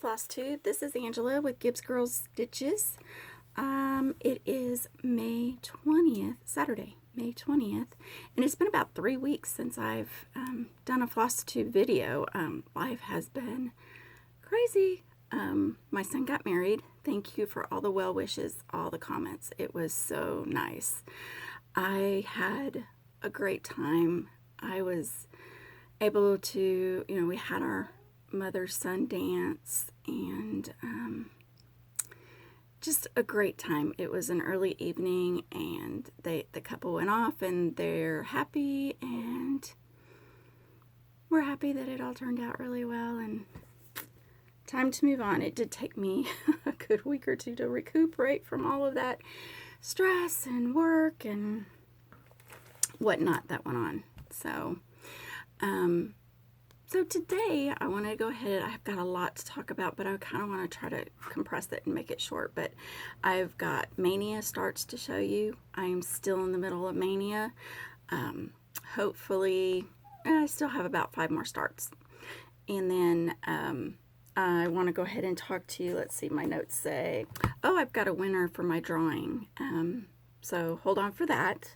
Flosstube. This is Angela with Gibbs Girls Stitches. It is May 20th, Saturday, May 20th, and it's been about 3 weeks since I've done a Flosstube video. Life has been crazy. My son got married. Thank you for all the well wishes, all the comments. It was so nice. I had a great time. I was able to, we had our mother-son dance, and just a great time. It was an early evening, and the couple went off, and they're happy, and we're happy that it all turned out really well, and time to move on. It did take me a good week or two to recuperate from all of that stress and work and whatnot that went on. So today I want to go ahead. I've got a lot to talk about, but I kind of want to try to compress it and make it short. But I've got Maynia starts to show you. I am still in the middle of Maynia. Hopefully, I still have about 5 more starts. And then I want to go ahead and talk to you. Let's see, my notes say, oh, I've got a winner for my drawing. So hold on for that.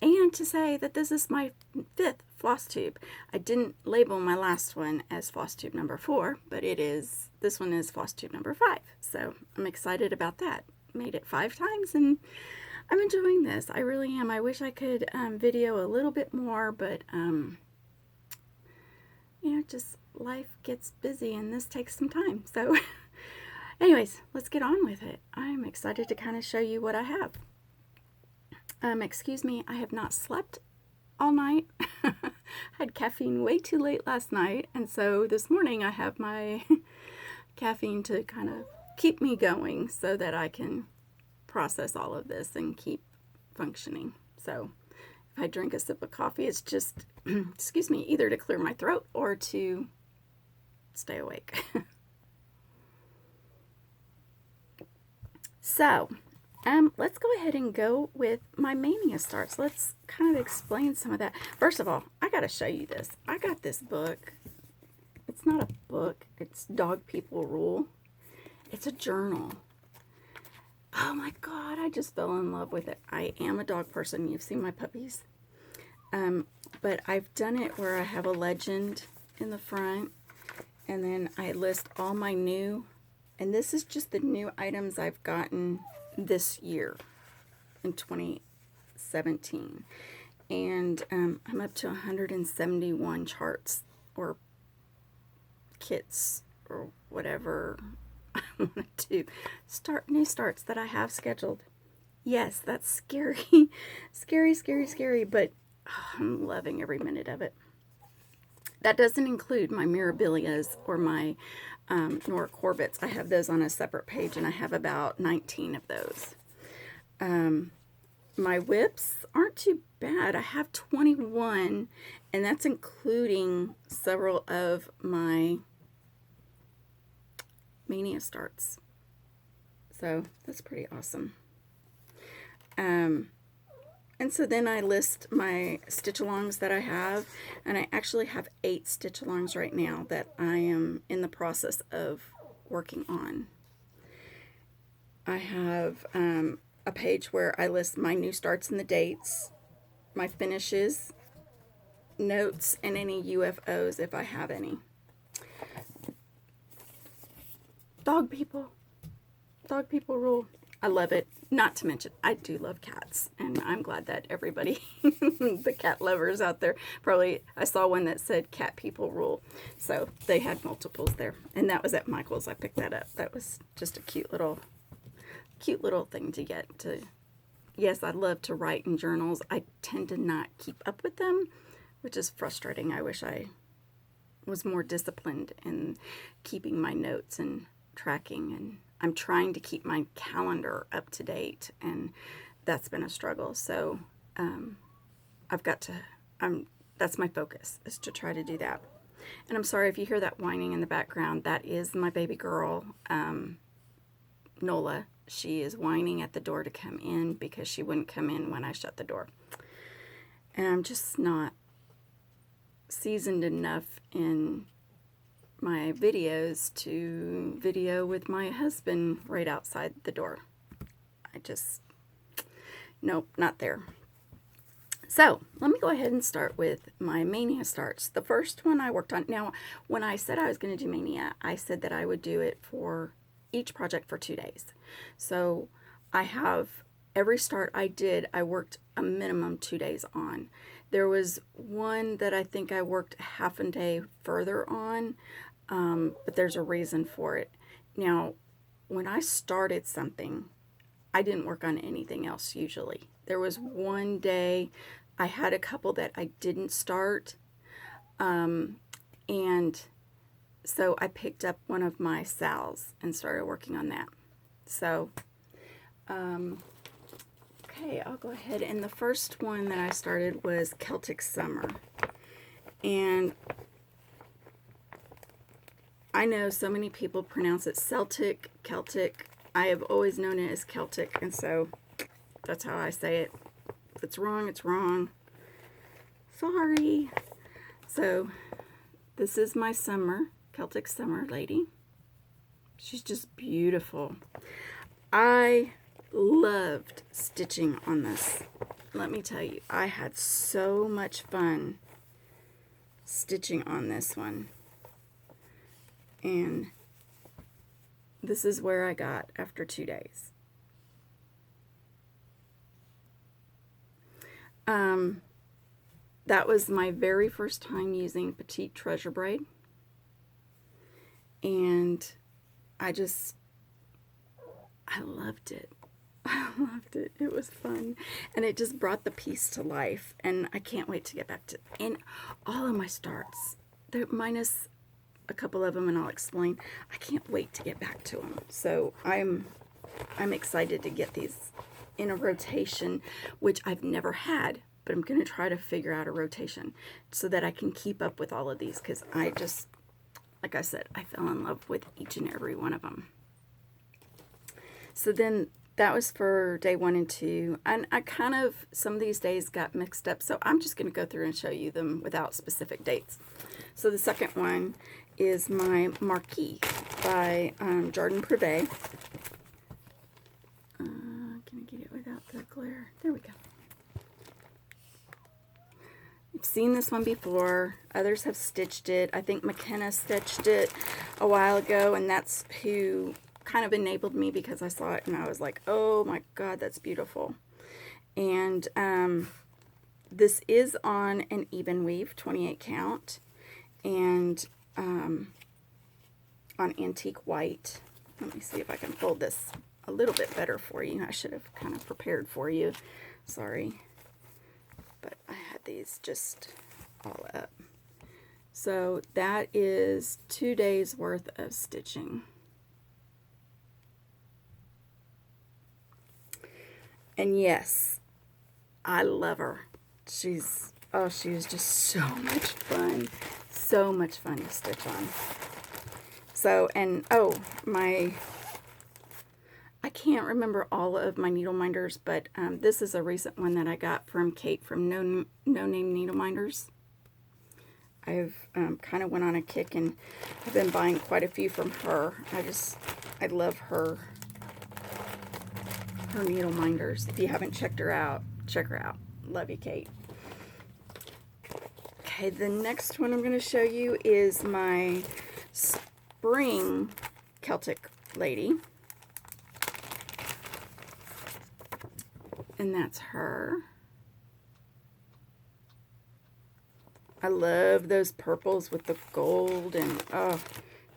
And to say that this is my 5th floss tube. I didn't label my last one as floss tube number 4, but this one is floss tube number 5. So I'm excited about that. Made it 5 times, and I'm enjoying this. I really am. I wish I could video a little bit more, but just life gets busy, and this takes some time. So anyways, let's get on with it. I'm excited to kind of show you what I have. Excuse me, I have not slept all night. I had caffeine way too late last night, and so this morning I have my caffeine to kind of keep me going so that I can process all of this and keep functioning. So if I drink a sip of coffee, it's just, excuse me, either to clear my throat or to stay awake. So let's go ahead and go with my Maynia starts. Let's kind of explain some of that. First of all, I got to show you this. I got this book. It's not a book. It's Dog People Rule. It's a journal. Oh my God, I just fell in love with it. I am a dog person. You've seen my puppies. But I've done it where I have a legend in the front, and then I list all my new, and this is just the new items I've gotten this year in 2017, and I'm up to 171 charts or kits or whatever I want to new starts that I have scheduled. Yes, that's scary. scary, but I'm loving every minute of it. That doesn't include my Mirabilias or my Nora Corbetts. I have those on a separate page, and I have about 19 of those. My whips aren't too bad. I have 21, and that's including several of my Maynia starts. So that's pretty awesome. And so then I list my stitch-alongs that I have, and I actually have 8 stitch-alongs right now that I am in the process of working on. I have a page where I list my new starts and the dates, my finishes, notes, and any UFOs if I have any. Dog people rule. I love it. Not to mention, I do love cats, and I'm glad that everybody, the cat lovers out there, probably, I saw one that said cat people rule. So they had multiples there, and that was at Michael's. I picked that up. That was just a cute little thing to get to. Yes, I love to write in journals. I tend to not keep up with them, which is frustrating. I wish I was more disciplined in keeping my notes and tracking, and I'm trying to keep my calendar up to date, and that's been a struggle. So that's my focus, is to try to do that. And I'm sorry if you hear that whining in the background. That is my baby girl, Nola. She is whining at the door to come in because she wouldn't come in when I shut the door. And I'm just not seasoned enough in my videos to video with my husband right outside the door. Nope, not there. So let me go ahead and start with my Maynia starts. The first one I worked on. Now, when I said I was going to do Maynia, I said that I would do it for each project for 2 days. So I have every start I did, I worked a minimum 2 days on. There was one that I think I worked half a day further on, but there's a reason for it. Now, when I started something, I didn't work on anything else usually. There was one day I had a couple that I didn't start, and so I picked up one of my Sal's and started working on that. So, okay, I'll go ahead. And the first one that I started was Celtic Summer. And I know so many people pronounce it Celtic, Celtic. I have always known it as Celtic, and so that's how I say it. If it's wrong, it's wrong. Sorry. So this is my summer, Celtic Summer lady. She's just beautiful. I loved stitching on this. Let me tell you, I had so much fun stitching on this one. And this is where I got after 2 days. That was my very first time using Petite Treasure braid. And I loved it. I loved it. It was fun. And it just brought the piece to life. And I can't wait to get back to, and all of my starts, they're minus a couple of them, and I'll explain. I can't wait to get back to them. So I'm excited to get these in a rotation, which I've never had, but I'm going to try to figure out a rotation so that I can keep up with all of these, because I just, like I said, I fell in love with each and every one of them. So then that was for day 1 and 2, and I kind of, some of these days got mixed up, so I'm just going to go through and show you them without specific dates. So the second one is my Marquis by Jardin Privé. Can I get it without the glare? There we go. You've seen this one before. Others have stitched it. I think McKenna stitched it a while ago, and that's who kind of enabled me, because I saw it and I was like, oh my god, that's beautiful. And this is on an even weave 28 count, and on antique white. Let me see if I can fold this a little bit better for you. I should have kind of prepared for you. Sorry. But I had these just all up. So that is 2 days worth of stitching. And yes, I love her. She's just so much fun. So much fun to stitch on. So, and oh, I can't remember all of my needle minders, but this is a recent one that I got from Kate from No Name Needle Minders. I've kind of went on a kick, and I've been buying quite a few from her. I love her needle minders. If you haven't checked her out, check her out. Love you, Kate. Okay, the next one I'm going to show you is my spring Celtic lady. And that's her. I love those purples with the gold, and oh,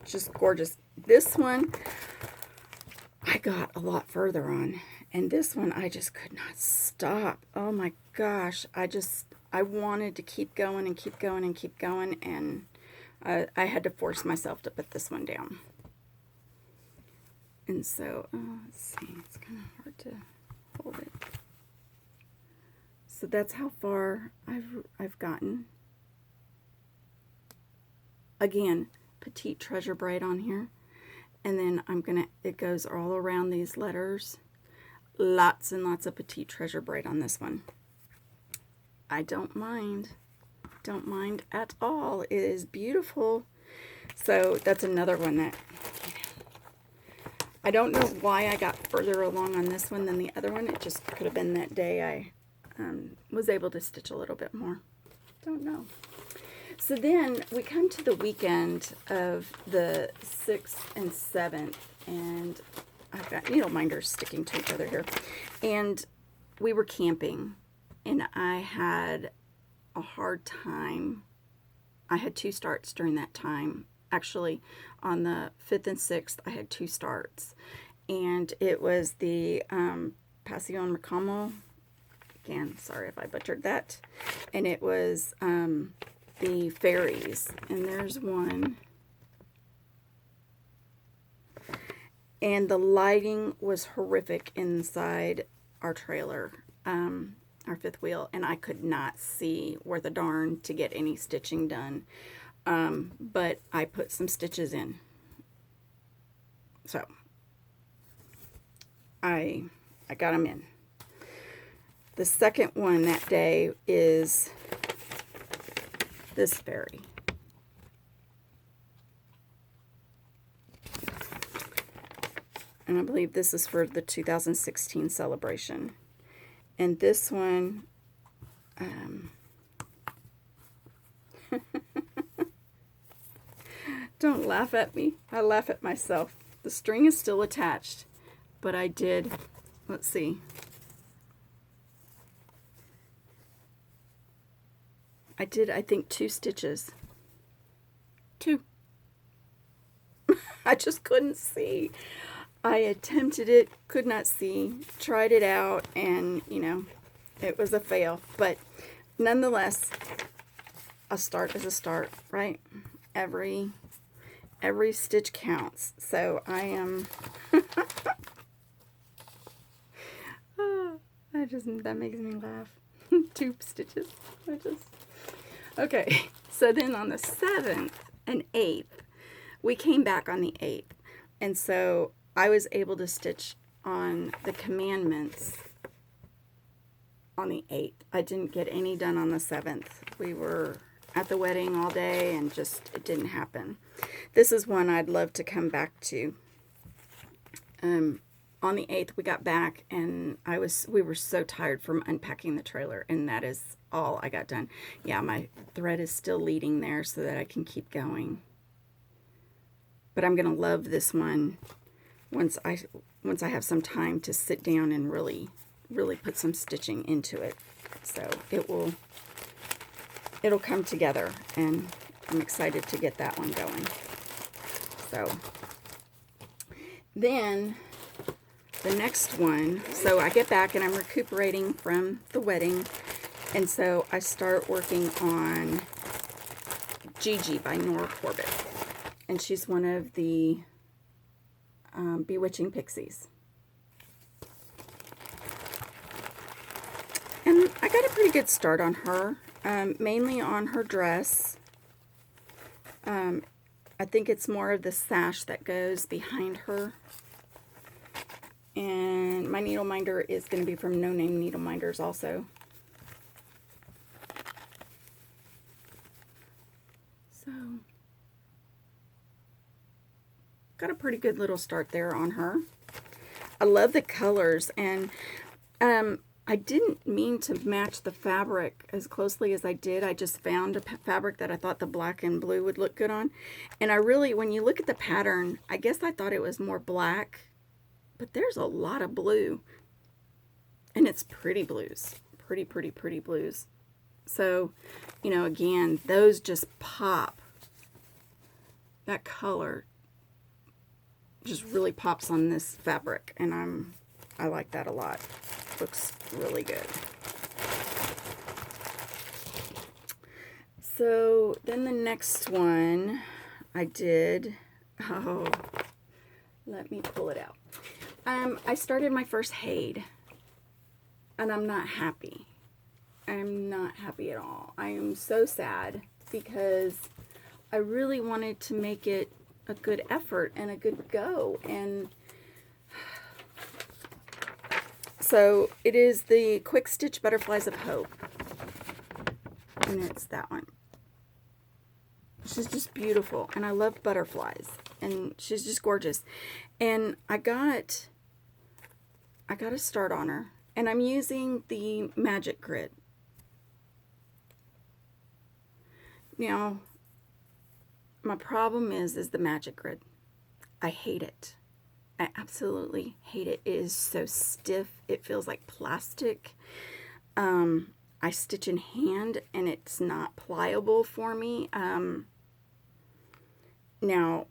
just gorgeous. This one I got a lot further on, and this one I just could not stop. Oh my gosh, I wanted to keep going and keep going and keep going, and I had to force myself to put this one down. And so, let's see, it's kind of hard to hold it. So that's how far I've gotten. Again, Petite Treasure braid on here, and then it goes all around these letters. Lots and lots of Petite Treasure braid on this one. I don't mind at all. It is beautiful. So that's another one that, I don't know why I got further along on this one than the other one. It just could have been that day I was able to stitch a little bit more. Don't know. So then we come to the weekend of the 6th and 7th, and I've got needle minders sticking to each other here. And we were camping, and I had a hard time. I had 2 starts during that time. Actually, on the 5th and 6th, I had 2 starts. And it was the Pasión Recamo. Again, sorry if I butchered that. And it was the fairies. And there's one. And the lighting was horrific inside our trailer, our 5th wheel. And I could not see where the darn to get any stitching done. But I put some stitches in. So I got them in. The second one that day is this fairy. And I believe this is for the 2016 celebration. And this one, don't laugh at me. I laugh at myself. The string is still attached, but I did, let's see. I did, I think, 2 stitches. 2. I just couldn't see. I attempted it, could not see, tried it out, and, you know, it was a fail. But nonetheless, a start is a start, right? Every stitch counts. So I am... that makes me laugh. 2 stitches. Okay, so then on the 7th and 8th, we came back on the 8th. And so I was able to stitch on the commandments on the 8th. I didn't get any done on the 7th. We were at the wedding all day and just, it didn't happen. This is one I'd love to come back to. On the 8th, we got back, and we were so tired from unpacking the trailer, and that is all I got done. Yeah, my thread is still leading there so that I can keep going. But I'm going to love this one once I have some time to sit down and really put some stitching into it. So it'll come together, and I'm excited to get that one going. So then the next one, so I get back and I'm recuperating from the wedding, and so I start working on Gigi by Nora Corbett, and she's one of the Bewitching Pixies. And I got a pretty good start on her, mainly on her dress. I think it's more of the sash that goes behind her. And my needle minder is going to be from No Name Needle Minders also. So, got a pretty good little start there on her. I love the colors, and I didn't mean to match the fabric as closely as I did. I just found a fabric that I thought the black and blue would look good on. And I really, when you look at the pattern, I guess I thought it was more black. But there's a lot of blue, and it's pretty blues, pretty blues. So, you know, again, those just pop. That color just really pops on this fabric, and I like that a lot. Looks really good. So then the next one I did, let me pull it out. I started my first Haid, and I'm not happy. I'm not happy at all. I am so sad because I really wanted to make it a good effort and a good go. And so it is the Quick Stitch Butterflies of Hope, and it's that one. She's just beautiful, and I love butterflies, and she's just gorgeous. And I got a start on her, and I'm using the Magic Grid. Now, my problem is the Magic Grid. I hate it. I absolutely hate it. It is so stiff. It feels like plastic. I stitch in hand, and it's not pliable for me. Now,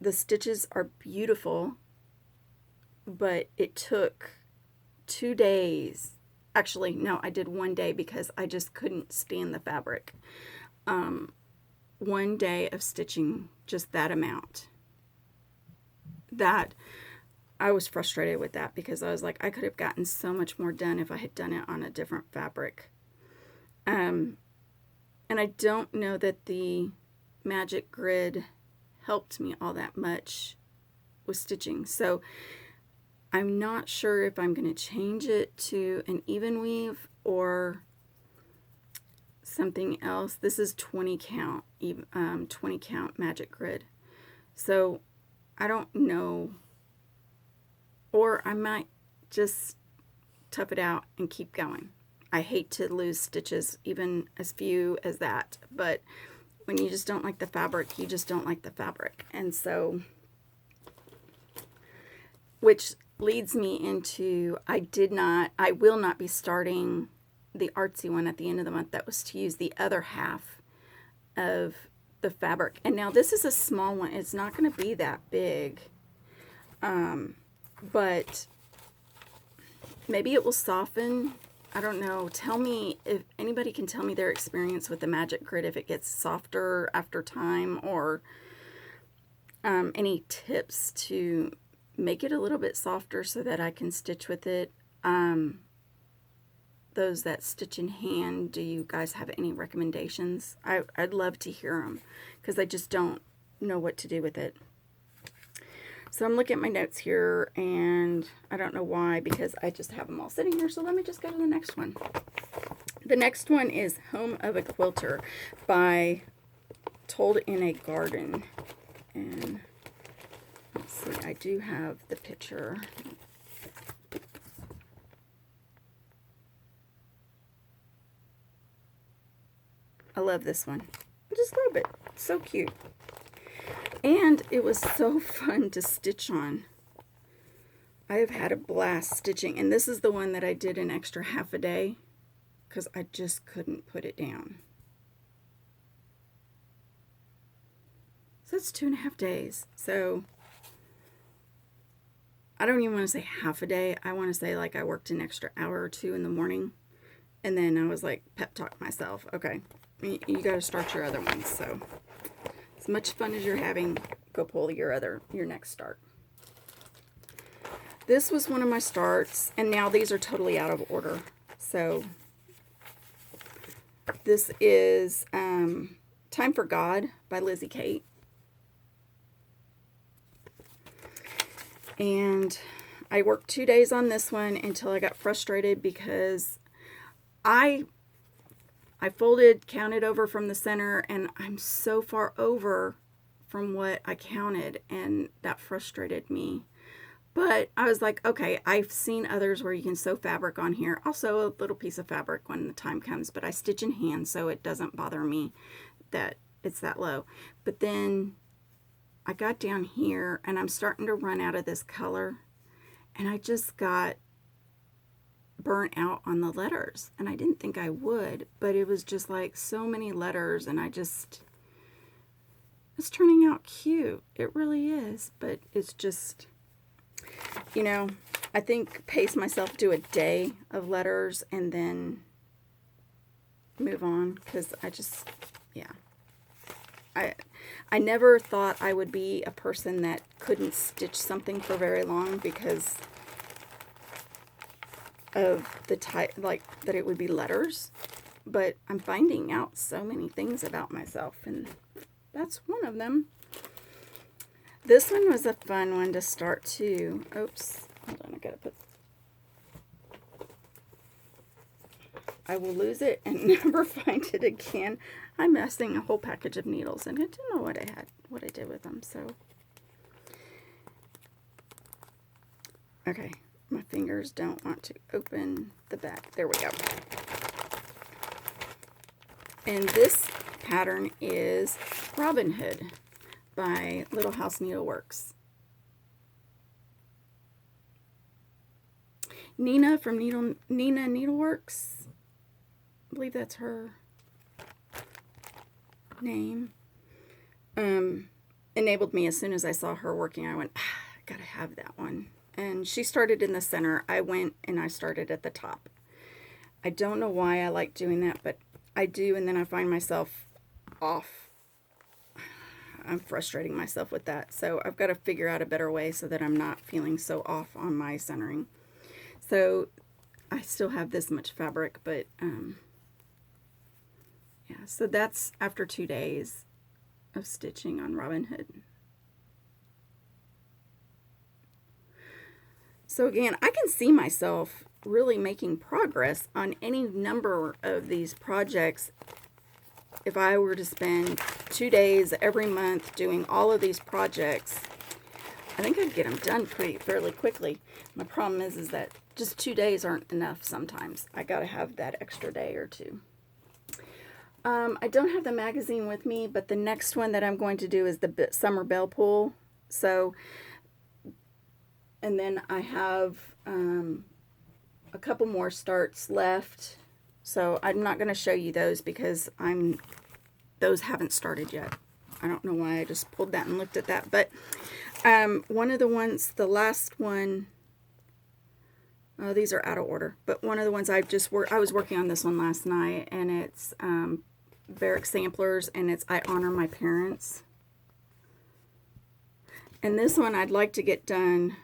the stitches are beautiful, but it took 2 days. Actually, no, I did 1 day because I just couldn't stand the fabric. 1 day of stitching just that amount. That, I was frustrated with that because I was like, I could have gotten so much more done if I had done it on a different fabric. And I don't know that the Magic Grid helped me all that much with stitching. So I'm not sure if I'm going to change it to an even weave or something else. This is 20 count, 20 count Magic Grid. So I don't know. Or I might just tough it out and keep going. I hate to lose stitches, even as few as that. But when you just don't like the fabric, you just don't like the fabric. And so, which leads me into, I will not be starting the artsy one at the end of the month. That was to use the other half of the fabric. And now this is a small one. It's not going to be that big. But maybe it will soften. I don't know. Tell me if anybody can tell me their experience with the Magic Grid, if it gets softer after time, or any tips to make it a little bit softer so that I can stitch with it. Those that stitch in hand, do you guys have any recommendations? I'd love to hear them because I just don't know what to do with it. So I'm looking at my notes here, and I don't know why, because I just have them all sitting here. So let me just go to the next one. The next one is Home of a Quilter by Told in a Garden. And let's see, I do have the picture. I love this one. I just love it. It's so cute. And it was so fun to stitch on. I have had a blast stitching. And this is the one that I did an extra half a day because I just couldn't put it down. So that's 2.5 days. So I don't even want to say half a day. I want to say like I worked an extra hour or 2 in the morning. And then I was like pep talk myself. Okay, you got to start your other ones. So as much fun as you're having, go pull your next start. This was one of my starts, and now these are totally out of order. So this is Time for God by Lizzie Kate. And I worked 2 days on this one until I got frustrated because I folded, counted over from the center, and I'm so far over from what I counted, and that frustrated me. But I was like, okay, I've seen others where you can sew fabric on here. I'll sew a little piece of fabric when the time comes, but I stitch in hand, so it doesn't bother me that it's that low. But then I got down here, and I'm starting to run out of this color, and I just got burnt out on the letters, and I didn't think I would, but it was just like so many letters, and it's turning out cute. It really is, but it's just, you know, I think pace myself, do a day of letters and then move on, because I just, yeah, I never thought I would be a person that couldn't stitch something for very long because of the type, like that it would be letters, but I'm finding out so many things about myself, and that's one of them. This one was a fun one to start too. Oops, hold on, I gotta put, I will lose it and never find it again. I'm missing a whole package of needles, and I didn't know what I did with them. So, okay, my fingers don't want to open the back. There we go. And this pattern is Robin Hood by Little House Needleworks. Nina from Nina Needleworks, I believe that's her name, enabled me as soon as I saw her working. I went, I gotta have that one. And she started in the center. I went and I started at the top. I don't know why I like doing that, but I do, and then I find myself off. I'm frustrating myself with that. So I've got to figure out a better way so that I'm not feeling so off on my centering. So I still have this much fabric, but yeah, so that's after 2 days of stitching on Robin Hood. So again, I can see myself really making progress on any number of these projects if I were to spend 2 days every month doing all of these projects. I think I'd get them done fairly quickly. My problem is that just 2 days aren't enough sometimes. I gotta have that extra day or two. I don't have the magazine with me, but the next one that I'm going to do is the Summer Bell Pull. So, and then I have a couple more starts left. So I'm not going to show you those because those haven't started yet. I don't know why I just pulled that and looked at that. But one of the ones, the last one, oh, these are out of order. But one of the ones I was working on this one last night, and it's Barrack Samplers, and it's I Honor My Parents. And this one I'd like to get done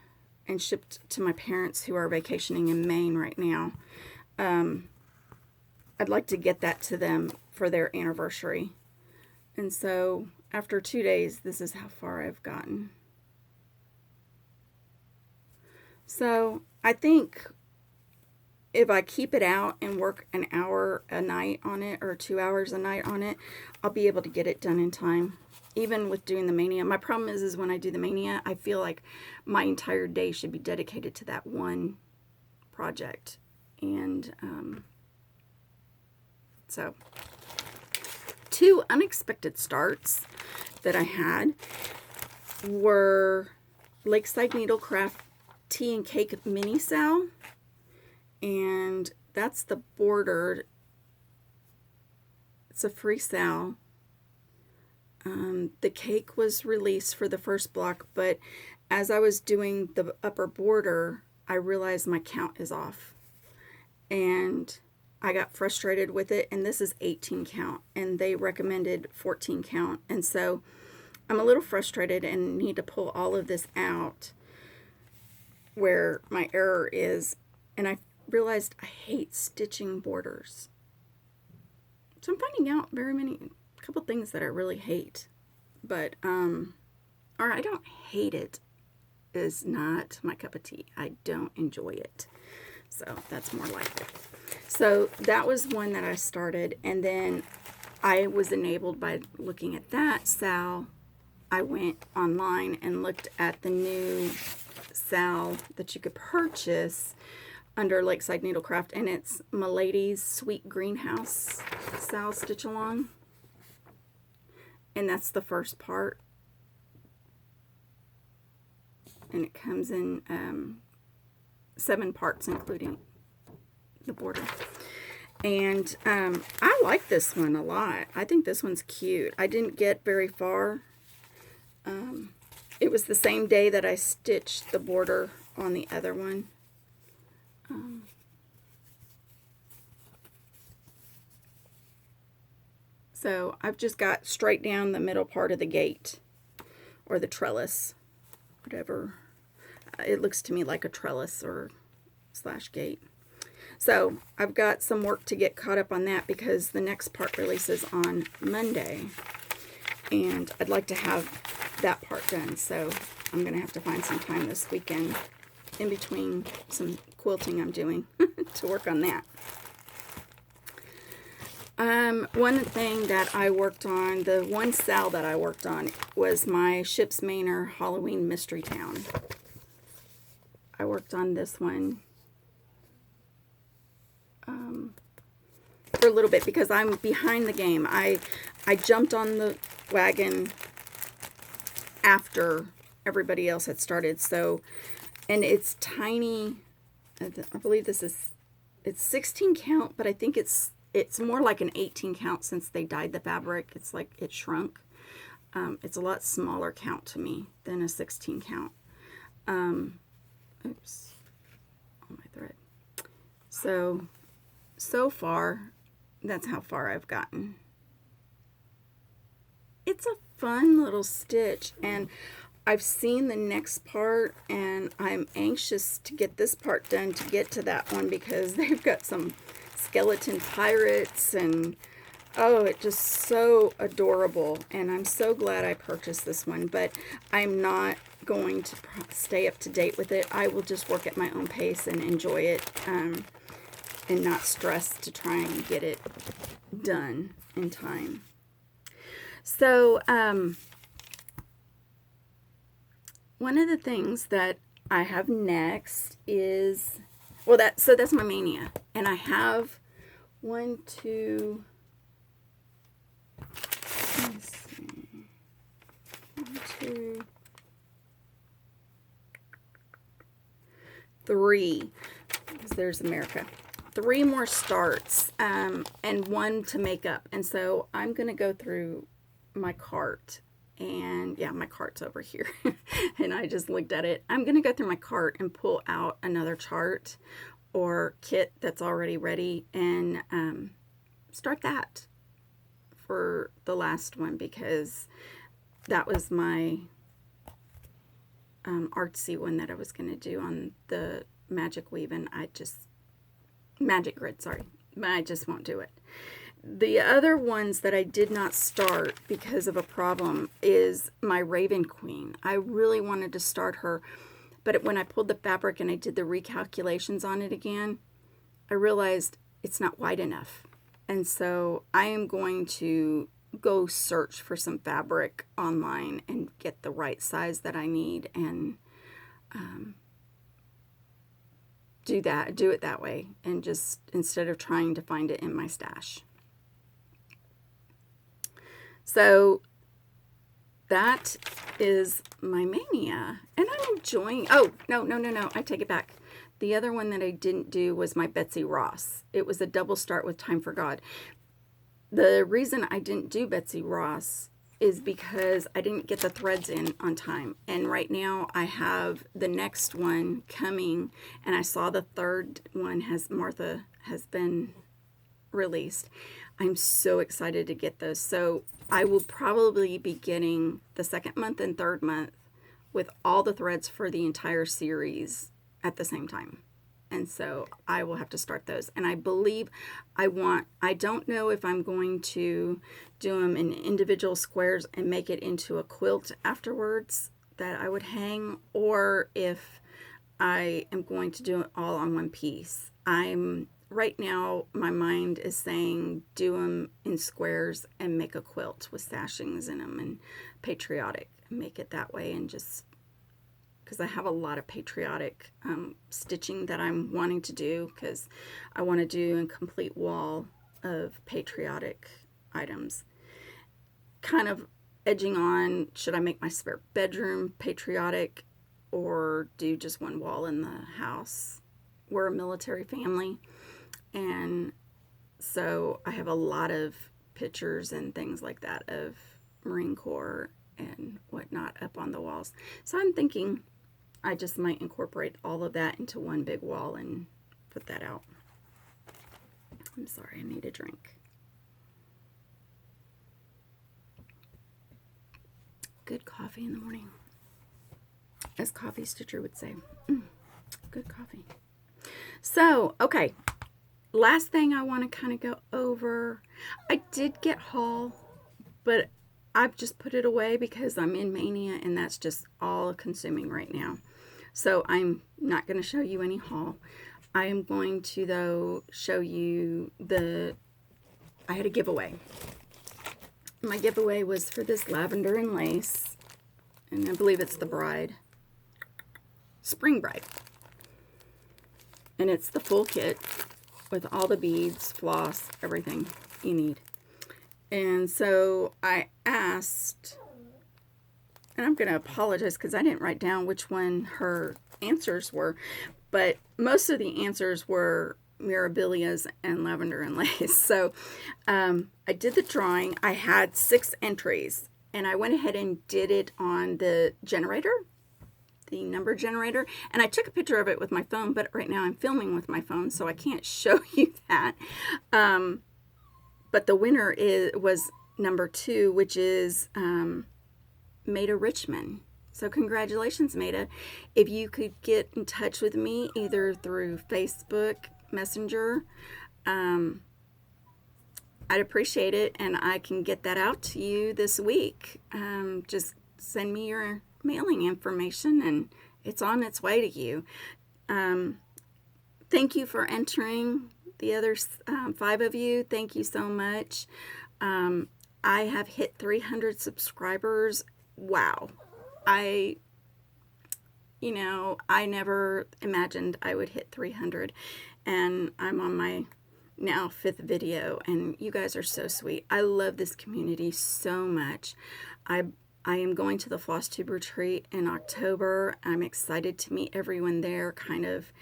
and shipped to my parents who are vacationing in Maine right now. I'd like to get that to them for their anniversary. And so after 2 days, this is how far I've gotten. So I think if I keep it out and work an hour a night on it or 2 hours a night on it, I'll be able to get it done in time. Even with doing the Maynia. My problem is when I do the Maynia, I feel like my entire day should be dedicated to that one project. And so 2 unexpected starts that I had were Lakeside Needlecraft Tea and Cake Mini Sal. And that's the border. It's a free sal. The cake was released for the first block, but as I was doing the upper border, I realized my count is off. And I got frustrated with it, and this is 18 count, and they recommended 14 count. And so I'm a little frustrated and need to pull all of this out where my error is. And I realized I hate stitching borders. So I'm finding out a couple things that I really hate. But, or I don't hate it, is not my cup of tea. I don't enjoy it. So that's more like it. So that was one that I started, and then I was enabled by looking at that sal. I went online and looked at the new sal that you could purchase under Lakeside Needlecraft, and it's Milady's Sweet Greenhouse sal stitch along. And that's the first part. And it comes in 7 parts, including the border. And I like this one a lot. I think this one's cute. I didn't get very far. It was the same day that I stitched the border on the other one. So I've just got straight down the middle part of the gate, or the trellis, whatever. It looks to me like a trellis or / gate. So I've got some work to get caught up on that because the next part releases on Monday. And I'd like to have that part done. So I'm going to have to find some time this weekend in between some quilting I'm doing to work on that. One thing that I worked on, the one sale that I worked on, was my Ship's Manor Halloween Mystery Town. I worked on this one for a little bit because I'm behind the game. I jumped on the wagon after everybody else had started. So, and it's tiny. I believe this is, it's 16 count, but I think it's more like an 18 count since they dyed the fabric. It's like it shrunk. It's a lot smaller count to me than a 16 count. Oops, on my thread. So far, that's how far I've gotten. It's a fun little stitch, and I've seen the next part, and I'm anxious to get this part done to get to that one because they've got some skeleton pirates, and oh, it's just so adorable, and I'm so glad I purchased this one, but I'm not going to stay up to date with it. I will just work at my own pace and enjoy it, and not stress to try and get it done in time. So, one of the things that I have next is, well, that's my Maynia, and I have one, two, let me see, 1, 2, 3, because there's America. 3 more starts, and 1 to make up, and so I'm going to go through my cart. And yeah, my cart's over here and I just looked at it. I'm going to go through my cart and pull out another chart or kit that's already ready and start that for the last one, because that was my artsy one that I was going to do on the magic weave, and magic grid, sorry, I just won't do it. The other ones that I did not start because of a problem is my Raven Queen. I really wanted to start her, but when I pulled the fabric and I did the recalculations on it again, I realized it's not wide enough. And so I am going to go search for some fabric online and get the right size that I need, and do it that way, and just instead of trying to find it in my stash. So that is my Maynia, and I'm enjoying. Oh, no, I take it back. The other one that I didn't do was my Betsy Ross. It was a double start with Time for God. The reason I didn't do Betsy Ross is because I didn't get the threads in on time, and right now I have the next one coming, and I saw the third one Martha has been released. I'm so excited to get those. So I will probably be getting the second month and third month with all the threads for the entire series at the same time. And so I will have to start those. And I believe I don't know if I'm going to do them in individual squares and make it into a quilt afterwards that I would hang, or if I am going to do it all on one piece. Right now, my mind is saying do them in squares and make a quilt with sashings in them and patriotic. Make it that way, and just because I have a lot of patriotic stitching that I'm wanting to do, because I want to do a complete wall of patriotic items. Kind of edging on, should I make my spare bedroom patriotic or do just one wall in the house? We're a military family. And so I have a lot of pictures and things like that of Marine Corps and whatnot up on the walls. So I'm thinking I just might incorporate all of that into one big wall and put that out. I'm sorry, I need a drink. Good coffee in the morning, as Coffee Stitcher would say. Good coffee. So, okay. Last thing I want to kind of go over, I did get haul, but I've just put it away because I'm in Maynia, and that's just all consuming right now. So I'm not going to show you any haul. I am going to, though, show you the I had a giveaway. My giveaway was for this lavender and lace, and I believe it's the bride, spring bride. And it's the full kit with all the beads, floss, everything you need. And so I asked, and I'm going to apologize because I didn't write down which one her answers were, but most of the answers were Mirabilias and lavender and lace. So I did the drawing. I had 6 entries, and I went ahead and did it on the generator, the number generator, and I took a picture of it with my phone, but right now I'm filming with my phone, so I can't show you that. But the winner was number 2, which is Maida Richmond. So congratulations, Maida. If you could get in touch with me either through Facebook Messenger, I'd appreciate it, and I can get that out to you this week. Just send me your mailing information, and it's on its way to you. Thank you for entering. The other 5 of you, thank you so much. I have hit 300 subscribers. Wow. I never imagined I would hit 300, and I'm on my now 5th video, and you guys are so sweet. I love this community so much. I am going to the Flosstube retreat in October. I'm excited to meet everyone there, kind of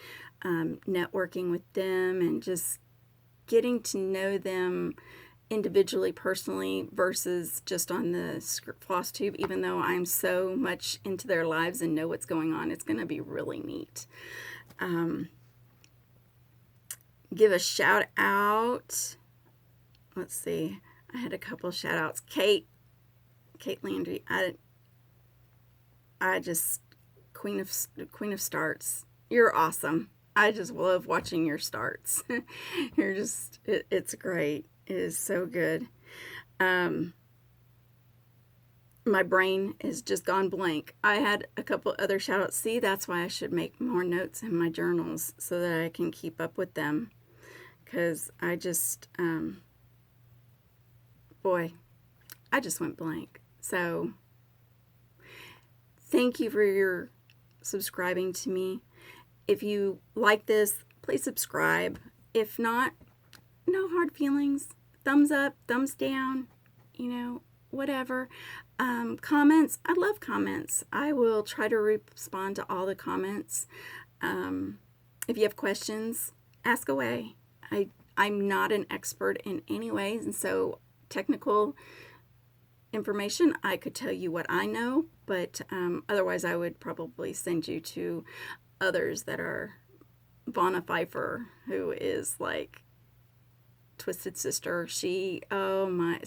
networking with them and just getting to know them individually, personally, versus just on the Flosstube. Even though I'm so much into their lives and know what's going on, it's going to be really neat. Give a shout out. Let's see. I had a couple shout outs. Kate Landry. I just Queen of Starts. You're awesome. I just love watching your starts. You're just it's great. It is so good. My brain is just gone blank. I had a couple other shout outs. See, that's why I should make more notes in my journals so that I can keep up with them. Because I just, boy, I just went blank. So, thank you for your subscribing to me. If you like this, please subscribe. If not, no hard feelings. Thumbs up, thumbs down, whatever. Comments, I love comments. I will try to respond to all the comments. If you have questions, ask away. I'm not an expert in any ways, and so technical information, I could tell you what I know, but otherwise I would probably send you to others that are Vonna Pfeiffer, who is like Twisted Sister. She, oh my,